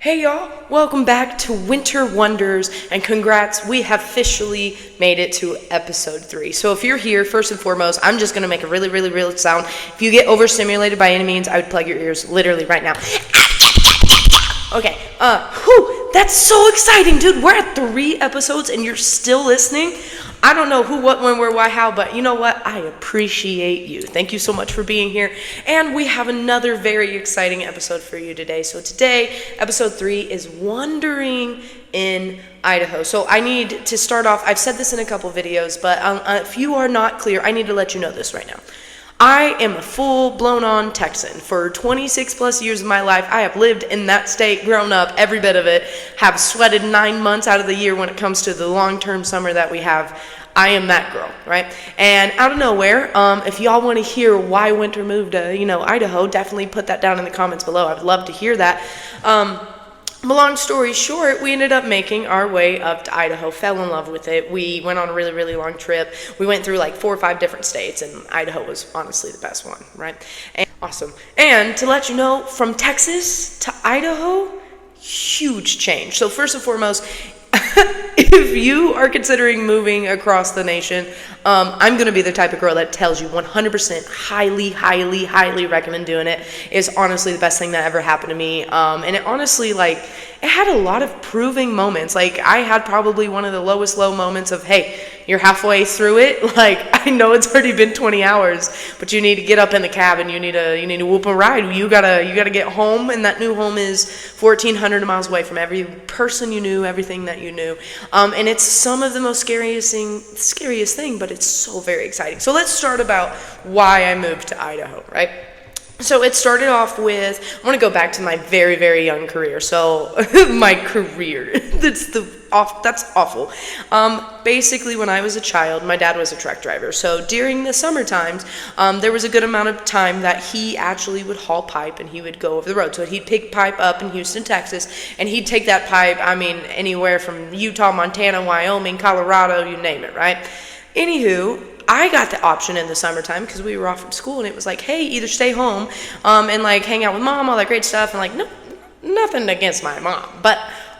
Hey y'all, welcome back to Winter Wonders, and congrats, we have officially made it to episode 3. So if you're here, first and foremost, I'm just going to make a really real sound. If you get overstimulated by any means, I would plug your ears literally right now. Okay, that's so exciting, dude. We're at 3 episodes and you're still listening. I don't know who, what, when, where, why, how, but you know what? I appreciate you. Thank you so much for being here. And we have another very exciting episode for you today. So today, episode 3 is Wandering in Idaho. So I need to start off, I've said this in a couple videos, but if you are not clear, I need to let you know this right now. I am a full blown on Texan. For 26 plus years of my life, I have lived in that state, grown up, every bit of it, have sweated 9 months out of the year when it comes to the long-term summer that we have. I am that girl, right? And out of nowhere, if y'all want to hear why Winter moved to, Idaho, definitely put that down in the comments below. I would love to hear that. But long story short, we ended up making our way up to Idaho, fell in love with it. We went on a really long trip. We went through like 4 or 5 different states, and Idaho was honestly the best one, right? And awesome. And to let you know, from Texas to Idaho, huge change. So first and foremost, if you are considering moving across the nation, I'm going to be the type of girl that tells you 100% highly recommend doing it. It's honestly the best thing that ever happened to me. And it honestly, it had a lot of proving moments. I had probably one of the lowest low moments of, hey, you're halfway through it. I know it's already been 20 hours, but you need to get up in the cab and you need to whoop a ride. You gotta get home, and that new home is 1,400 miles away from every person you knew, everything that you knew. And it's some of the most scariest thing, but it's so very exciting. So let's start about why I moved to Idaho, right? So it started off with, I want to go back to my very young career. So my career, that's awful. Basically, when I was a child, my dad was a truck driver. So during the summer times, there was a good amount of time that he actually would haul pipe and he would go over the road. So he'd pick pipe up in Houston, Texas, and he'd take that pipe, anywhere from Utah, Montana, Wyoming, Colorado, you name it, right? Anywho, I got the option in the summertime because we were off from school, and it was like, hey, either stay home and hang out with mom, all that great stuff, and no, nothing against my mom,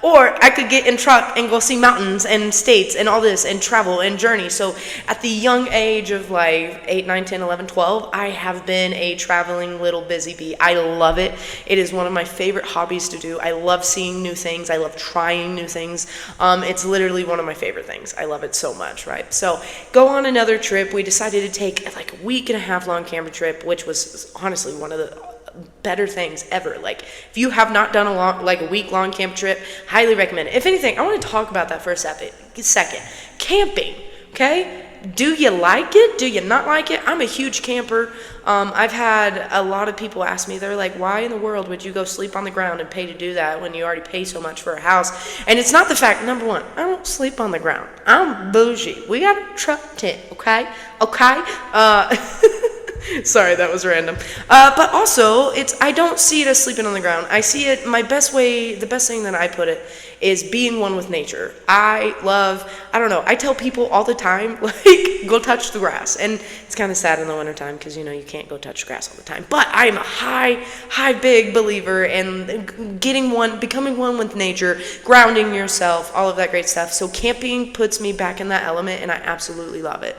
or I could get in truck and go see mountains and states and all this and travel and journey. So at the young age of 8, 9, 10, 11, 12, I have been a traveling little busy bee. I love it. It is one of my favorite hobbies to do. I love seeing new things. I love trying new things. It's literally one of my favorite things. I love it so much, right? So go on another trip. We decided to take a week and a half long camper trip, which was honestly one of the better things ever. If you have not done a week-long camp trip, highly recommend it. If anything, I want to talk about that for a second. Camping, okay? Do you like it? Do you not like it? I'm a huge camper. I've had a lot of people ask me, they're like, why in the world would you go sleep on the ground and pay to do that when you already pay so much for a house? And it's not the fact, number one, I don't sleep on the ground. I'm bougie. We got a truck tent, okay? Sorry, that was random. But also, I don't see it as sleeping on the ground. I see it, the best thing that I put it is being one with nature. I tell people all the time, go touch the grass. And it's kind of sad in the wintertime because, you can't go touch grass all the time. But I am a big believer in becoming one with nature, grounding yourself, all of that great stuff. So camping puts me back in that element, and I absolutely love it.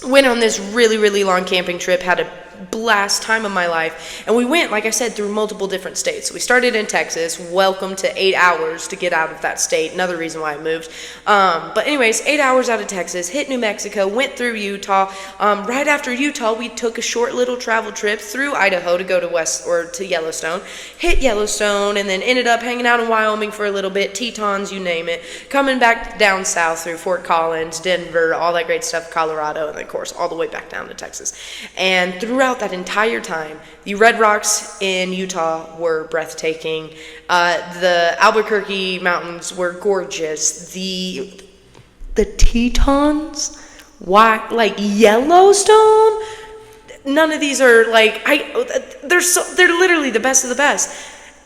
Went on this really long camping trip, had a blast time of my life, and we went, like I said, through multiple different states. So we started in Texas. Welcome to 8 hours to get out of that state. Another reason why I moved. But anyways, 8 hours out of Texas, hit New Mexico, went through Utah. Right after Utah, we took a short little travel trip through Idaho to go to Yellowstone. Hit Yellowstone, and then ended up hanging out in Wyoming for a little bit, Tetons, you name it. Coming back down south through Fort Collins, Denver, all that great stuff, Colorado, and then, of course, all the way back down to Texas. And throughout that entire time, the red rocks in Utah were breathtaking. The Albuquerque mountains were gorgeous. The Tetons, Yellowstone, none of these are they're literally the best of the best.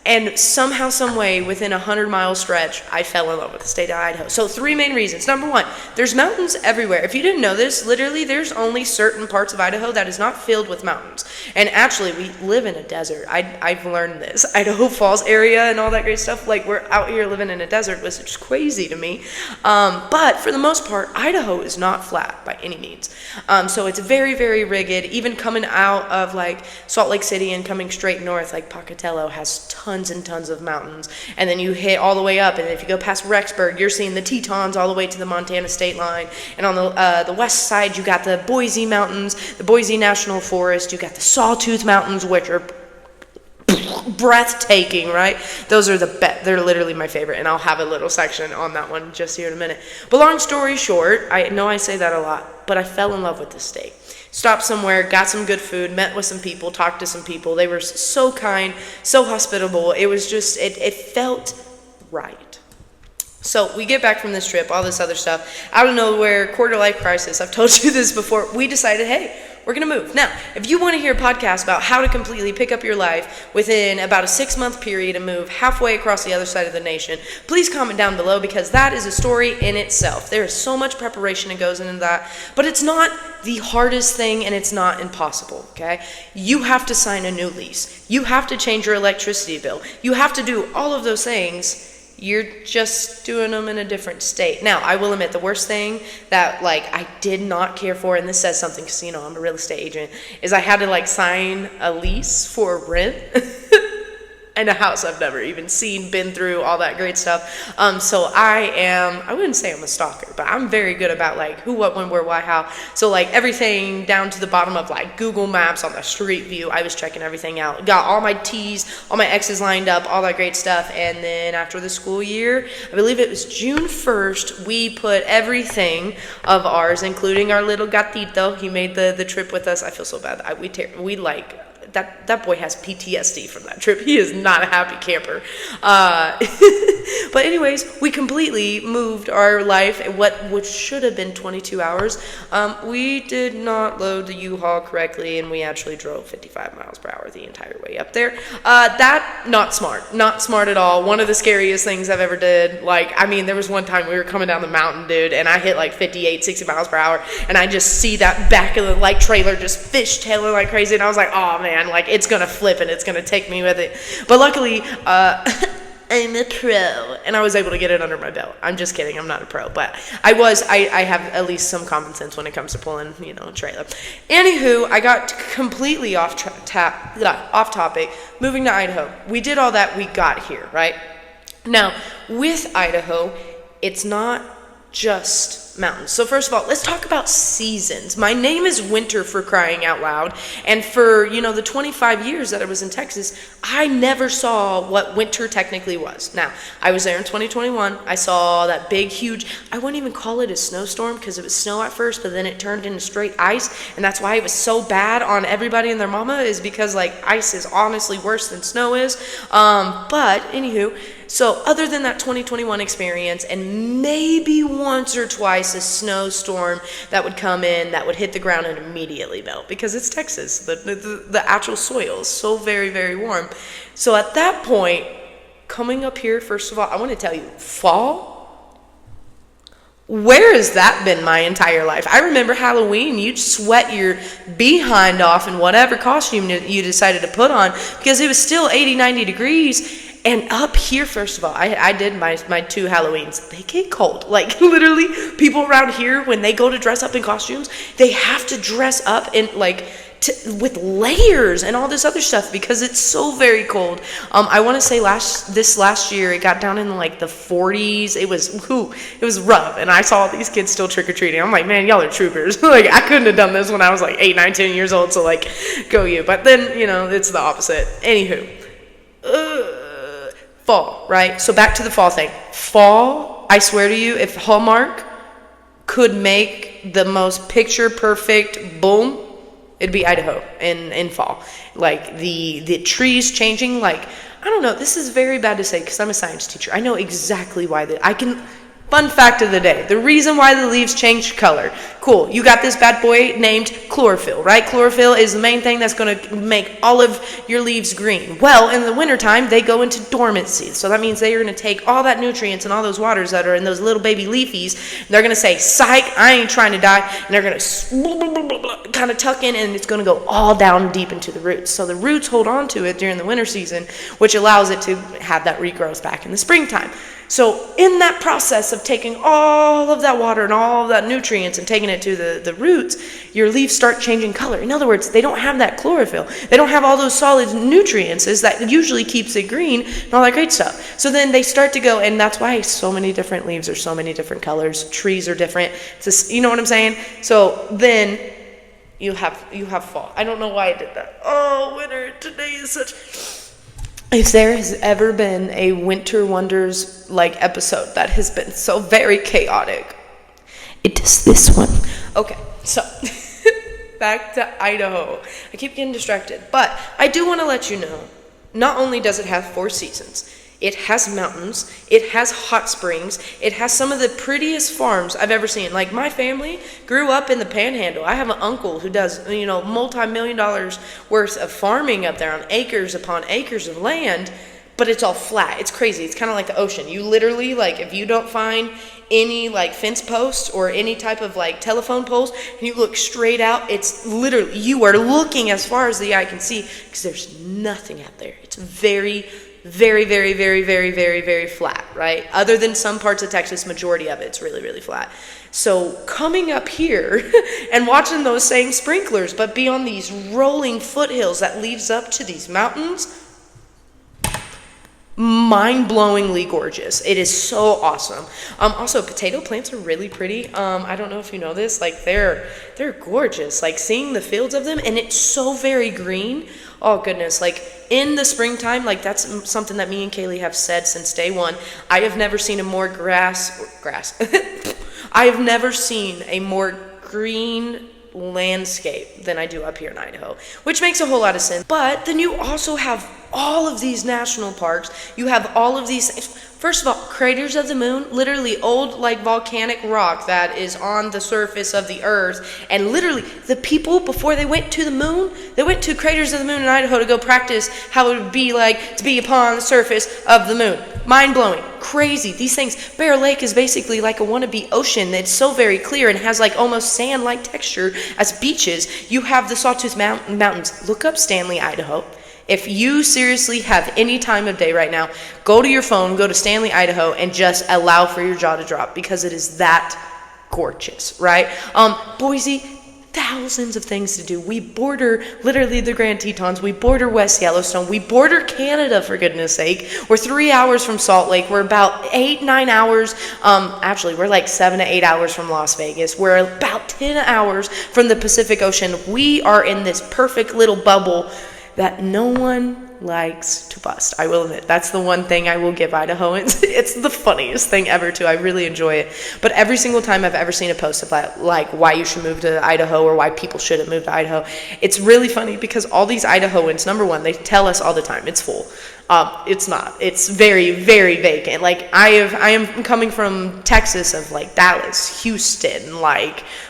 And somehow, some way, within a 100-mile stretch, I fell in love with the state of Idaho. So 3 main reasons. Number 1, there's mountains everywhere. If you didn't know this, literally there's only certain parts of Idaho that is not filled with mountains. And actually, we live in a desert. I've learned this. Idaho Falls area and all that great stuff, like we're out here living in a desert, was just crazy to me. But for the most part, Idaho is not flat by any means. So it's very, very rugged. Even coming out of like Salt Lake City and coming straight north, like Pocatello has tons and tons of mountains, and then you hit all the way up, and if you go past Rexburg, you're seeing the Tetons all the way to the Montana state line. And on the west side, you got the Boise Mountains, the Boise National Forest. You got the Sawtooth Mountains, which are breathtaking, right? Those are they're literally my favorite, and I'll have a little section on that one just here in a minute. But long story short, I know I say that a lot, but I fell in love with this state. Stopped somewhere, got some good food, met with some people, talked to some people. They were so kind, so hospitable. It was just, it felt right. So we get back from this trip, all this other stuff, out of nowhere, quarter-life crisis. I've told you this before. We decided, hey, we're going to move. Now, if you want to hear a podcast about how to completely pick up your life within about a 6-month period and move halfway across the other side of the nation, please comment down below, because that is a story in itself. There is so much preparation that goes into that, but it's not the hardest thing, and it's not impossible, okay? You have to sign a new lease. You have to change your electricity bill. You have to do all of those things. You're just doing them in a different state. Now, I will admit, the worst thing that, like, I did not care for, and this says something because, you know, I'm a real estate agent, is I had to, like, sign a lease for rent. And a house I've never even seen, been through, all that great stuff. So I wouldn't say I'm a stalker, but I'm very good about like who, what, when, where, why, how. So like everything down to the bottom of like Google Maps on the street view, I was checking everything out. Got all my T's, all my X's lined up, all that great stuff. And then after the school year, I believe it was June 1st, we put everything of ours, including our little gatito. He made the trip with us. I feel so bad. We like... That boy has PTSD from that trip. He is not a happy camper. But anyways, we completely moved our life, which should have been 22 hours. We did not load the U-Haul correctly, and we actually drove 55 miles per hour the entire way up there. Not smart at all. One of the scariest things I've ever did. Like, I mean, there was one time we were coming down the mountain, dude, and I hit like 58, 60 miles per hour, and I just see that back of the like trailer just fishtailing like crazy, and I was like, oh man, like it's gonna flip and it's gonna take me with it. But luckily, I'm a pro, and I was able to get it under my belt. I'm just kidding, I'm not a pro, but I have at least some common sense when it comes to pulling, you know, a trailer. Anywho, I got completely off topic, moving to Idaho. We did all that, we got here, right? Now, with Idaho, it's not just mountains. So first of all, let's talk about seasons. My name is Winter, for crying out loud. And for, you know, the 25 years that I was in Texas, I never saw what winter technically was. Now, I was there in 2021. I saw that big, huge, I wouldn't even call it a snowstorm because it was snow at first, but then it turned into straight ice. And that's why it was so bad on everybody and their mama, is because like ice is honestly worse than snow is. But anywho, so other than that 2021 experience, and maybe once or twice a snowstorm that would come in that would hit the ground and immediately melt, because it's Texas. The actual soil is so very, very warm. So at that point, coming up here, first of all, I want to tell you, fall? Where has that been my entire life? I remember Halloween, you'd sweat your behind off in whatever costume you decided to put on because it was still 80, 90 degrees. And up here, first of all, I did my 2 Halloweens. They get cold. Like, literally, people around here, when they go to dress up in costumes, they have to dress up in, like, with layers and all this other stuff because it's so very cold. I want to say this last year, it got down in, like, the 40s. It was rough. And I saw these kids still trick-or-treating. I'm like, man, y'all are troopers. Like, I couldn't have done this when I was, like, 8, 9, 10 years old. So, like, go you. But then, you know, it's the opposite. Anywho. Fall, right? So back to the fall thing. Fall, I swear to you, if Hallmark could make the most picture perfect boom, it'd be Idaho in fall. Like the trees changing, like, I don't know, this is very bad to say because I'm a science teacher. I know exactly why fun fact of the day, the reason why the leaves change color, cool. You got this bad boy named chlorophyll, right? Chlorophyll is the main thing that's going to make all of your leaves green. Well, in the wintertime, they go into dormancy. So that means they are going to take all that nutrients and all those waters that are in those little baby leafies. They're going to say, psych, I ain't trying to die. And they're going to kind of tuck in, and it's going to go all down deep into the roots. So the roots hold on to it during the winter season, which allows it to have that regrowth back in the springtime. So in that process of taking all of that water and all of that nutrients and taking it to the roots, your leaves start changing color. In other words, they don't have that chlorophyll. They don't have all those solid nutrients that usually keeps it green and all that great stuff. So then they start to go, and that's why so many different leaves are so many different colors. Trees are different. You know what I'm saying? So then you have fall. I don't know why I did that. Oh, winter, today is such... If there has ever been a Winter Wonders like episode that has been so very chaotic, it is this one. Okay, so back to Idaho. I keep getting distracted, but I do want to let you know, not only does it have 4 seasons, it has mountains, it has hot springs, it has some of the prettiest farms I've ever seen. Like, my family grew up in the Panhandle. I have an uncle who does, multi-million dollars worth of farming up there on acres upon acres of land, but it's all flat. It's crazy. It's kind of like the ocean. You literally, if you don't find any, fence posts or any type of, telephone poles, and you look straight out, it's literally, you are looking as far as the eye can see, because there's nothing out there. It's very, very, very, very, very, very, very flat, right? Other than some parts of Texas, majority of it's really, really flat. So coming up here and watching those same sprinklers, but be on these rolling foothills that leads up to these mountains, mind-blowingly gorgeous. It is so awesome. Also, potato plants are really pretty. I don't know if you know this, they're gorgeous. Seeing the fields of them, and it's so very green. Oh goodness, in the springtime, that's something that me and Kaylee have said since day one. I have never seen a more grass. I have never seen a more green landscape than I do up here in Idaho, which makes a whole lot of sense. But then you also have all of these national parks. You have all of these, first of all, craters of the moon, literally old volcanic rock that is on the surface of the earth. And literally the people, before they went to the moon, they went to craters of the moon in Idaho to go practice how it would be like to be upon the surface of the moon. Mind-blowing, crazy. These things, Bear Lake is basically like a wannabe ocean that's so very clear and has almost sand-like texture as beaches. You have the Sawtooth Mountains. Look up Stanley, Idaho. If you seriously have any time of day right now, go to your phone, go to Stanley, Idaho, and just allow for your jaw to drop, because it is that gorgeous, right? Boise, thousands of things to do. We border literally the Grand Tetons. We border West Yellowstone. We border Canada, for goodness sake. We're 3 hours from Salt Lake. We're about 8-9 hours. Actually, we're 7 to 8 hours from Las Vegas. We're about 10 hours from the Pacific Ocean. We are in this perfect little bubble that no one likes to bust. I will admit, that's the one thing I will give Idahoans. It's the funniest thing ever, too. I really enjoy it. But every single time I've ever seen a post about why you should move to Idaho or why people shouldn't move to Idaho, it's really funny because all these Idahoans, number one, they tell us all the time it's full. It's not. It's very, very vacant. I am coming from Texas, of Dallas, Houston,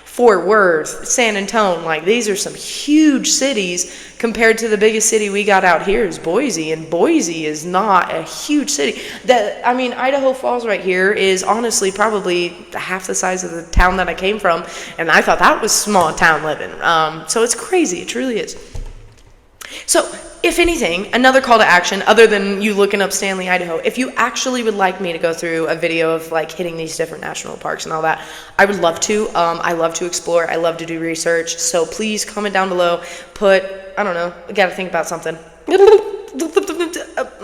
Fort Worth, San Antonio. These are some huge cities compared to the biggest city we got out here is Boise, and Boise is not a huge city. Idaho Falls right here is honestly probably half the size of the town that I came from, and I thought that was small town living. So it's crazy. It truly is. So, if anything, another call to action, other than you looking up Stanley, Idaho, if you actually would like me to go through a video of hitting these different national parks and all that, I would love to. I love to explore. I love to do research. So please comment down below. Put, I don't know, I gotta think about something.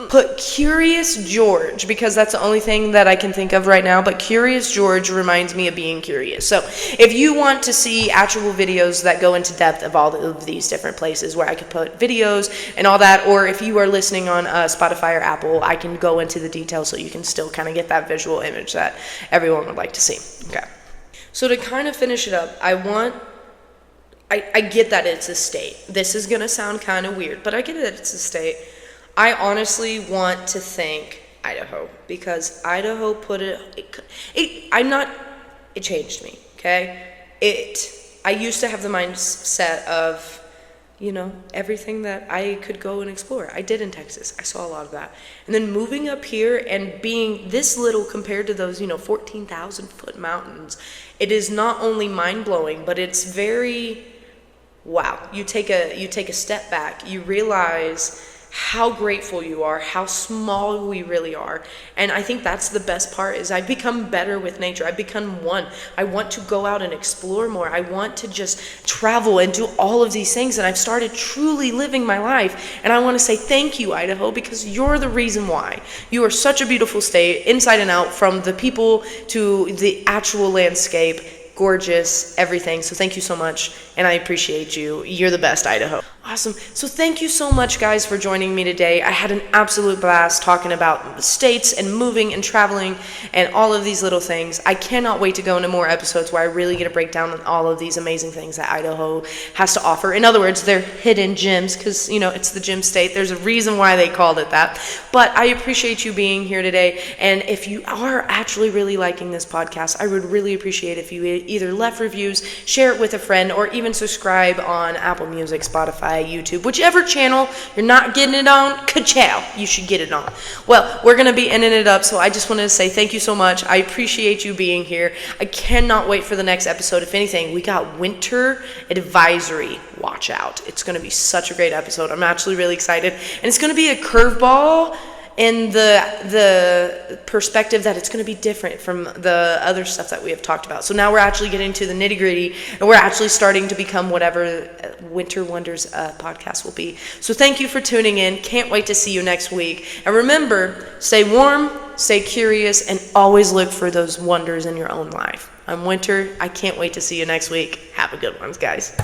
Put Curious George, because that's the only thing that I can think of right now, but Curious George reminds me of being curious. So if you want to see actual videos that go into depth of all of these different places where I could put videos and all that, or if you are listening on Spotify or Apple, I can go into the details so you can still kind of get that visual image that everyone would like to see. Okay. So to kind of finish it up, I get that it's a state. This is going to sound kind of weird, but I get that it's a state. I honestly want to thank Idaho, because Idaho it changed me, okay? I used to have the mindset of, everything that I could go and explore. I did in Texas. I saw a lot of that. And then moving up here and being this little compared to those, 14,000 foot mountains, it is not only mind blowing, but it's very, wow. You take a step back, you realize how grateful you are, how small we really are. And I think that's the best part, is I've become better with nature. I've become one. I want to go out and explore more. I want to just travel and do all of these things. And I've started truly living my life. And I want to say thank you, Idaho, because you're the reason why. You are such a beautiful state, inside and out, from the people to the actual landscape. Gorgeous, everything. So thank you so much, and I appreciate you. You're the best, Idaho. Awesome. So thank you so much, guys, for joining me today. I had an absolute blast talking about states and moving and traveling and all of these little things. I cannot wait to go into more episodes where I really get to break down on all of these amazing things that Idaho has to offer. In other words, they're hidden gems, because, it's the gem state. There's a reason why they called it that. But I appreciate you being here today. And if you are actually really liking this podcast, I would really appreciate if you either left reviews, share it with a friend, or even subscribe on Apple Music, Spotify, YouTube, whichever channel you're not getting it on, ka-chow, you should get it on. Well, we're going to be ending it up, so I just wanted to say thank you so much. I appreciate you being here. I cannot wait for the next episode. If anything, we got winter advisory. Watch out. It's going to be such a great episode. I'm actually really excited. And it's going to be a curveball in the perspective that it's going to be different from the other stuff that we have talked about. So now we're actually getting to the nitty-gritty, and we're actually starting to become whatever Winter Wonders podcast will be. So thank you for tuning in. Can't wait to see you next week. And remember, stay warm, stay curious, and always look for those wonders in your own life. I'm Winter. I can't wait to see you next week. Have a good one, guys.